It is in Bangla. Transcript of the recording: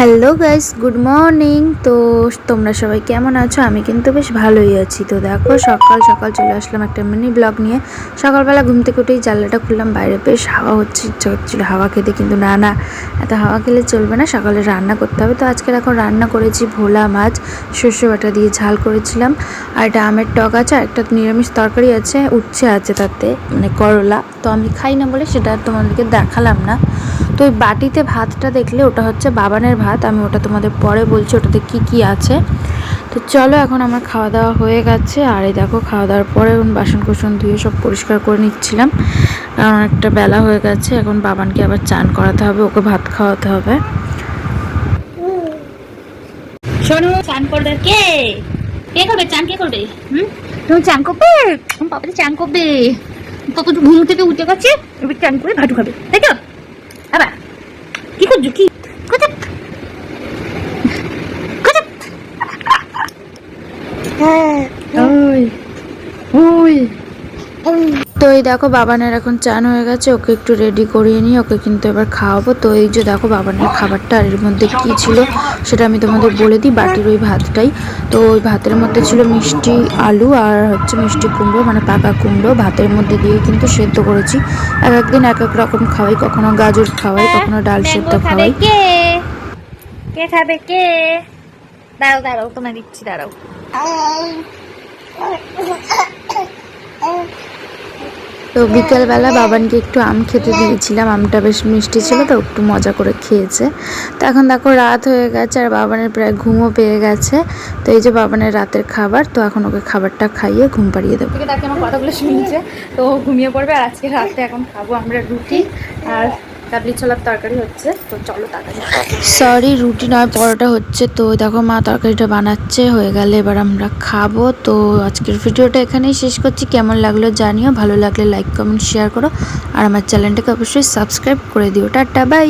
Hello guys, good morning. তো তোমরা সবাই কেমন আছো? আমি কিন্তু বেশ ভালোই আছি। তো দেখো সকাল সকাল চলে আসলাম একটা মিনি ব্লগ নিয়ে। সকালবেলা ঘুম থেকে উঠেই জানলাটা খুললাম, বাইরে বেশ হাওয়া হচ্ছে, ইচ্ছা হচ্ছিলো হাওয়া খেতে, কিন্তু না, এত হাওয়া খেলে চলবে না, সকালে রান্না করতে হবে। তো আজকে এখন রান্না করেছি ভোলা মাছ, সর্ষে বাটা দিয়ে ঝাল করেছিলাম, আর একটা আমের টক আছে, আর একটা নিরামিষ তরকারি আছে, উচ্ছে আছে তাতে, মানে করলা। তো আমি খাই না বলে সেটা তোমাদেরকে দেখালাম না। তো ওই বাটিতে ভাতটা দেখলে ওটা হচ্ছে বাবানের ভাত, আমি ওটা তোমাদের পরে বলছি ওটাতে কি কি আছে। তো চলো, এখন আমার খাওয়া দাওয়া হয়ে গেছে, আর এই দেখো খাওয়া দাওয়ার পরে বাসন কোসন ধুয়ে সব পরিষ্কার করে নিচ্ছিলাম, কারণ একটা বেলা হয়ে গেছে। এখন বাবানকে আবার চান করাতে হবে, ওকে ভাত খাওয়াতে হবে। শোনো, চান করবে কে? কে করবে চান? কে করবে? তুমি চান করবে? বাবা চান করবে। কত ঘুম থেকে উঠে গেছে, এবার চান করে ভাটু খাবে, তাই তো? আবার কি করছো? কি তো এই দেখো বাবানের এখন চান হয়ে গেছে, ওকে একটু রেডি করিয়ে নিয়ে ওকে কিন্তু এবার খাওয়াবো। তো এই যে দেখো বাবানের খাবারটা, আর এর মধ্যে কি ছিল সেটা আমি তোমাদের বলে দিই। বাটির ওই ভাতটাই, তো ওই ভাতের মধ্যে ছিল মিষ্টি আলু আর হচ্ছে মিষ্টি কুমড়ো, মানে পাকা কুমড়ো, ভাতের মধ্যে দিয়ে কিন্তু সেদ্ধ করেছি। এক একদিন এক এক রকম খাওয়াই, কখনো গাজর খাওয়াই, কখনো ডাল সেদ্ধ খাওয়াই। কে কে খাবে? কে? দাঁড়াও দাঁড়াও, তোমায় দিচ্ছি, দাঁড়াও। তো বিকেলবেলা বাবানকে একটু আম খেতে দিয়েছিলাম, আমটা বেশ মিষ্টি ছিল, তো একটু মজা করে খেয়েছে। তো এখন দেখো রাত হয়ে গেছে, আর বাবানের প্রায় ঘুমও পেয়ে গেছে। তো এই যে বাবানের রাতের খাবার, তো এখন ওকে খাবারটা খাইয়ে ঘুম পাড়িয়ে দেবো। তাকে আমার কথাগুলো শুনছে, তো ঘুমিয়ে পড়বে। আর আজকে রাতে এখন খাবো আমরা রুটি আর কাবলি ছোলার তরকারি হচ্ছে, তো চলো তাড়াতাড়ি। সরি, রুটি নয়, পরোটা হচ্ছে। তো দেখো মা তরকারিটা বানাচ্ছে, হয়ে গেলে এবার আমরা খাবো। তো আজকের ভিডিওটা এখানেই শেষ করছি। কেমন লাগলো জানিও, ভালো লাগলে লাইক কমেন্ট শেয়ার করো, আর আমার চ্যানেলটাকে অবশ্যই সাবস্ক্রাইব করে দিও। Tata, by.